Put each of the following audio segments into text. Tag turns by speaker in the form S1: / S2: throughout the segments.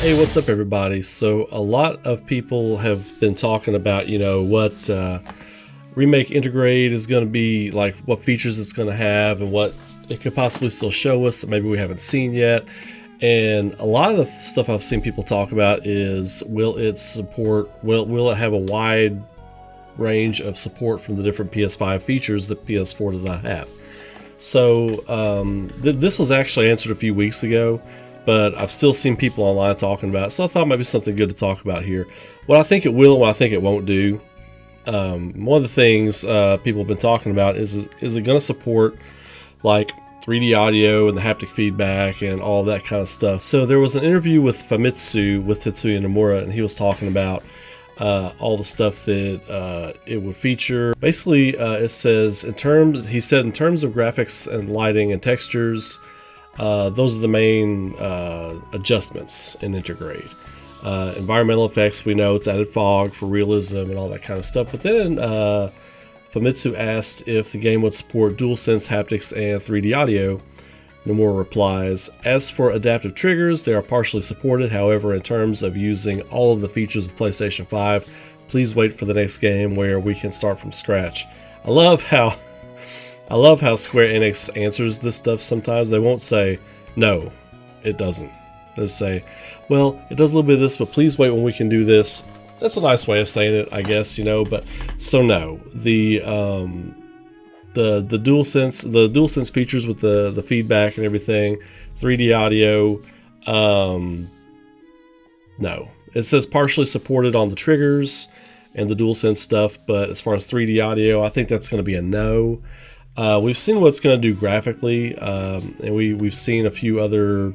S1: Hey, what's up, everybody? So, a lot of people have been talking about, what Remake Integrate is going to be like, what features it's going to have, and what it could possibly still show us that maybe we haven't seen yet. And a lot of the stuff I've seen people talk about is, will it have a wide range of support from the different PS5 features that PS4 does not have? So, this was actually answered a few weeks ago, but I've still seen people online talking about it, so I thought it might be something good to talk about here. What I think it will and what I think it won't do. One of the things people have been talking about is it going to support like 3D audio and the haptic feedback and all that kind of stuff. So there was an interview with Famitsu with Tetsuya Nomura, and he was talking about all the stuff that it would feature. Basically, it says in terms of graphics and lighting and textures, those are the main adjustments in Integrate. Environmental effects, we know it's added fog for realism and all that kind of stuff. But then Famitsu asked if the game would support DualSense haptics and 3D audio. Nomura replies, "As for adaptive triggers, they are partially supported. However, in terms of using all of the features of PlayStation 5, please wait for the next game where we can start from scratch." I love how Square Enix answers this stuff sometimes. They won't say, "No, it doesn't." They'll say, "Well, it does a little bit of this, but please wait when we can do this." That's a nice way of saying it, I guess, but so no. The DualSense features with the feedback and everything, 3D audio, no. It says partially supported on the triggers and the DualSense stuff, but as far as 3D audio, I think that's going to be a no. We've seen what it's going to do graphically, and we've seen a few other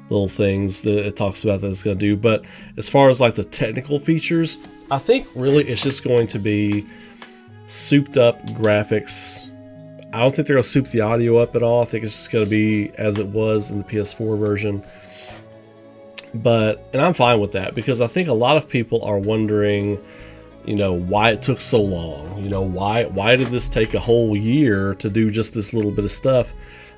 S1: little things that it talks about that it's going to do. But as far as like the technical features, I think really it's just going to be souped up graphics. I don't think they're going to soup the audio up at all. I think it's just going to be as it was in the PS4 version. And I'm fine with that, because I think a lot of people are wondering, why it took so long. Why did this take a whole year to do just this little bit of stuff?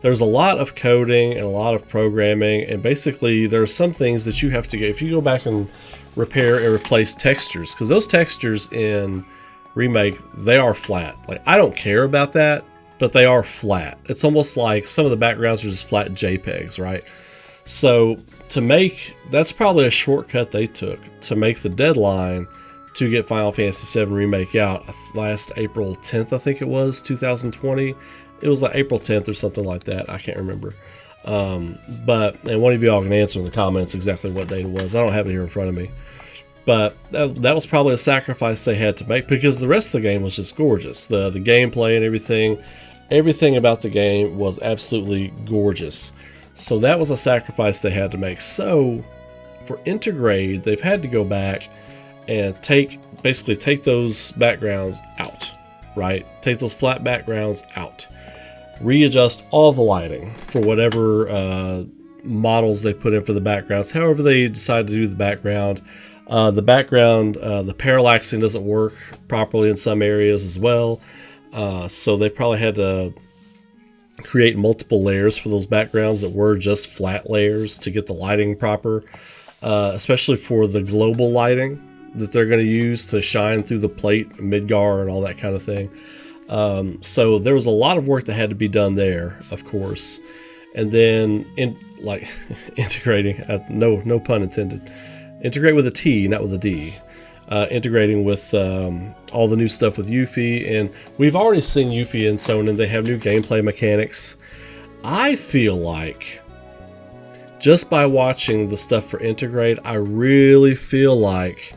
S1: There's a lot of coding and a lot of programming, and basically there are some things that you have to get. If you go back and repair and replace textures, because those textures in Remake, they are flat. Like, I don't care about that, but they are flat. It's almost like some of the backgrounds are just flat JPEGs, right? So that's probably a shortcut they took to make the deadline to get Final Fantasy VII Remake out last April 10th, I think it was, 2020. It was like April 10th or something like that. I can't remember. And one of you all can answer in the comments exactly what date it was. I don't have it here in front of me. But that was probably a sacrifice they had to make, because the rest of the game was just gorgeous. The gameplay and everything about the game was absolutely gorgeous. So that was a sacrifice they had to make. So for Integrate, they've had to go back and take those backgrounds out, right? Take those flat backgrounds out. Readjust all the lighting for whatever models they put in for the backgrounds, however they decide to do the background. The parallaxing doesn't work properly in some areas as well, so they probably had to create multiple layers for those backgrounds that were just flat layers to get the lighting proper, especially for the global lighting that they're going to use to shine through the plate, Midgar, and all that kind of thing. So there was a lot of work that had to be done there, of course. And then integrating, no pun intended, integrate with a T, not with a D. Integrating with all the new stuff with Yuffie, and we've already seen Yuffie and Sonnen. They have new gameplay mechanics. I feel like, just by watching the stuff for Integrate, I really feel like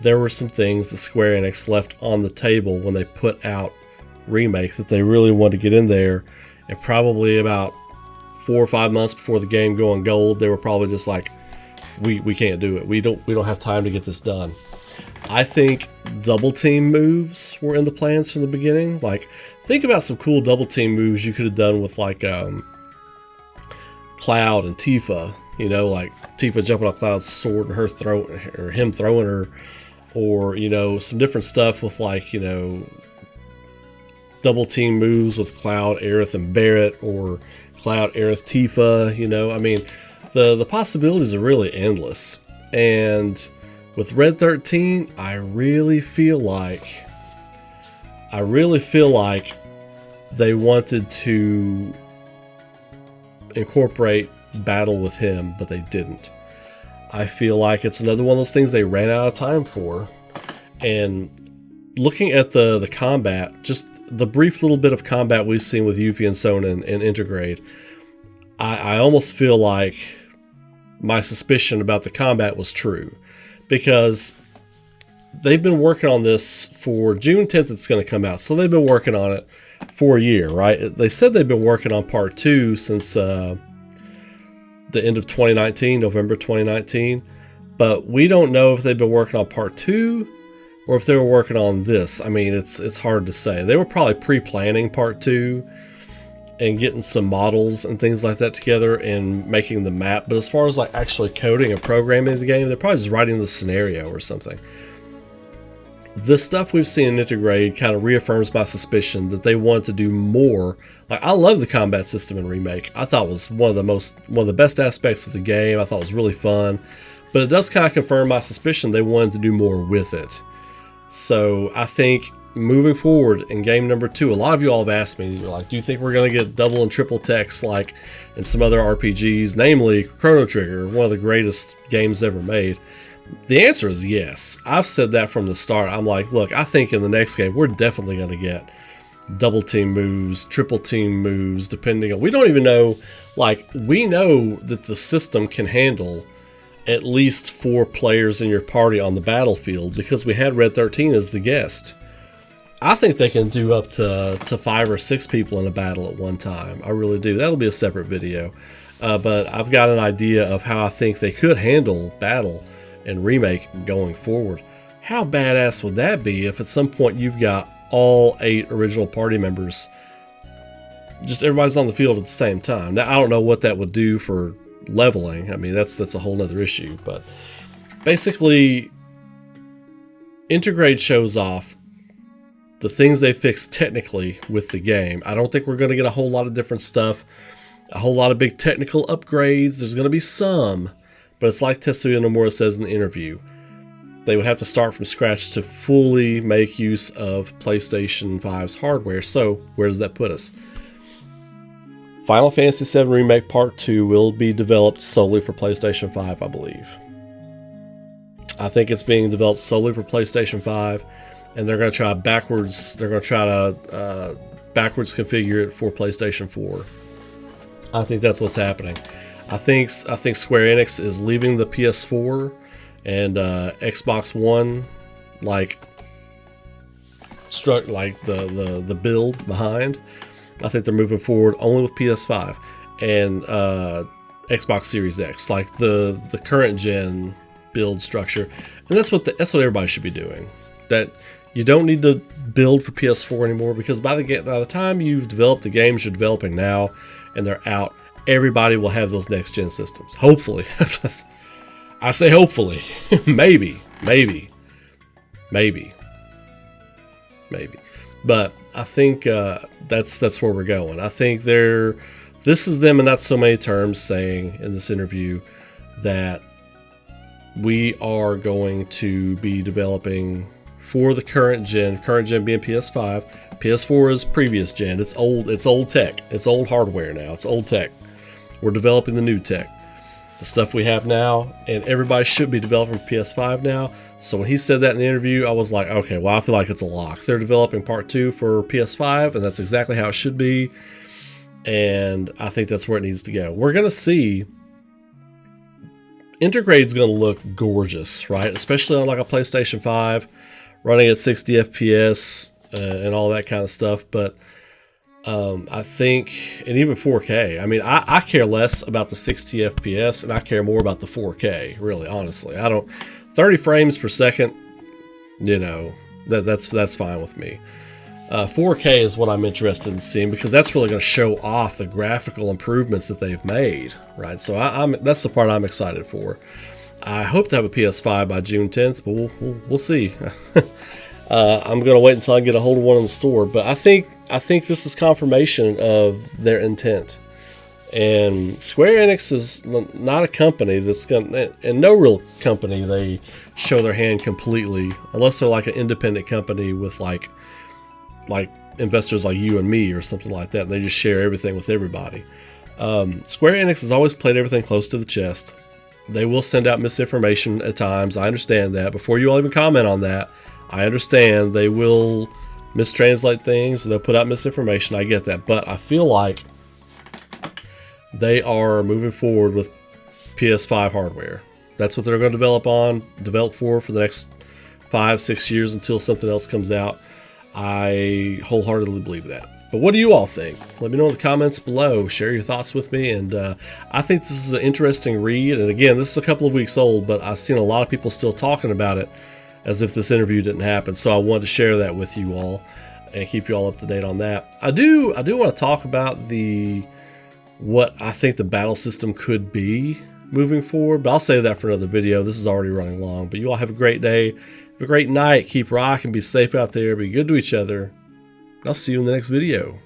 S1: there were some things that Square Enix left on the table when they put out Remake that they really wanted to get in there, and probably about 4 or 5 months before the game going gold, they were probably just like, we can't do it. We don't have time to get this done. I think double team moves were in the plans from the beginning. Like, think about some cool double team moves you could have done with like Cloud and Tifa. Like Tifa jumping on Cloud's sword and her or him throwing her, or some different stuff with like double team moves with Cloud, Aerith, and Barrett, or Cloud, Aerith, Tifa. I mean, the possibilities are really endless. And with Red 13, I really feel like they wanted to incorporate battle with him, but they didn't. I feel like it's another one of those things they ran out of time for. And looking at the combat, just the brief little bit of combat we've seen with Yuffie and Sona and Integrate, I almost feel like my suspicion about the combat was true, because they've been working on this for June 10th. It's going to come out, so they've been working on it for a year, right? They said they've been working on part 2 since the end of 2019, November 2019, but we don't know if they've been working on part 2 or if they were working on this. I mean, it's hard to say. They were probably pre-planning part 2 and getting some models and things like that together and making the map. But as far as like actually coding and programming the game, they're probably just writing the scenario or something. The stuff we've seen in Integrate kind of reaffirms my suspicion that they want to do more. Like, I love the combat system in Remake. I thought it was one of the best aspects of the game. I thought it was really fun, but it does kind of confirm my suspicion they wanted to do more with it. So I think moving forward in game number 2, a lot of you all have asked me, you're like, do you think we're going to get double and triple text like in some other RPGs, namely Chrono Trigger, one of the greatest games ever made? The answer is yes. I've said that from the start. I'm like, look, I think in the next game, we're definitely going to get double team moves, triple team moves, depending on, we don't even know, like, we know that the system can handle at least 4 players in your party on the battlefield because we had Red 13 as the guest. I think they can do up to 5 or 6 people in a battle at one time. I really do. That'll be a separate video. But I've got an idea of how I think they could handle battle and Remake going forward. How badass would that be if at some point you've got all 8 original party members, just everybody's on the field at the same time? Now, I don't know what that would do for leveling. I mean, that's a whole nother issue, but basically Integrate shows off the things they fixed technically with the game. I don't think we're going to get a whole lot of different stuff, a whole lot of big technical upgrades. There's going to be some, but it's like Tetsuya Nomura says in the interview, they would have to start from scratch to fully make use of PlayStation 5's hardware. So where does that put us? Final Fantasy VII Remake Part 2 will be developed solely for PlayStation 5, I believe. I think it's being developed solely for PlayStation 5, and they're going to try backwards. They're going to try to backwards configure it for PlayStation 4. I think that's what's happening. I think Square Enix is leaving the PS4 and Xbox One like the build behind. I think they're moving forward only with PS5 and Xbox Series X, like the current gen build structure, and that's what everybody should be doing. That you don't need to build for PS4 anymore, because by the time you've developed the games you're developing now and they're out, everybody will have those next gen systems. Hopefully, I say hopefully, maybe, but I think that's where we're going. I think this is them in not so many terms saying in this interview that we are going to be developing for the current gen being PS5. PS4 is previous gen. It's old tech. It's old hardware now. It's old tech. We're developing the new tech. The stuff we have now, and everybody should be developing PS5 now. So when he said that in the interview, I was like, okay, well, I feel like it's a lock. They're developing part 2 for PS5, and that's exactly how it should be. And I think that's where it needs to go. We're going to see Integrate's going to look gorgeous, right? Especially on like a PlayStation 5, running at 60 FPS and all that kind of stuff. But I think, and even 4K, I mean, I care less about the 60 FPS and I care more about the 4K, really, honestly. 30 frames per second, you know, that's fine with me. 4K is what I'm interested in seeing, because that's really going to show off the graphical improvements that they've made, right? So that's the part I'm excited for. I hope to have a PS5 by June 10th, but we'll see. I'm going to wait until I get a hold of one in the store, but I think this is confirmation of their intent. And Square Enix is not a company that's gonna, and no real company, they show their hand completely, unless they're like an independent company with like investors like you and me or something like that. They just share everything with everybody. Square Enix has always played everything close to the chest. They will send out misinformation at times. I understand that. Before you all even comment on that, I understand they will mistranslate things. They'll put out misinformation. I get that. But I feel like they are moving forward with PS5 hardware. That's what they're going to develop for the next 5-6 years until something else comes out. I wholeheartedly believe that. But what do you all think? Let me know in the comments below. Share your thoughts with me. And I think this is an interesting read. And again, this is a couple of weeks old, but I've seen a lot of people still talking about it as if this interview didn't happen. So I wanted to share that with you all and keep you all up to date on that. I do want to talk about what I think the battle system could be moving forward, but I'll save that for another video. This is already running long. But you all have a great day. Have a great night. Keep rocking. Be safe out there. Be good to each other. I'll see you in the next video.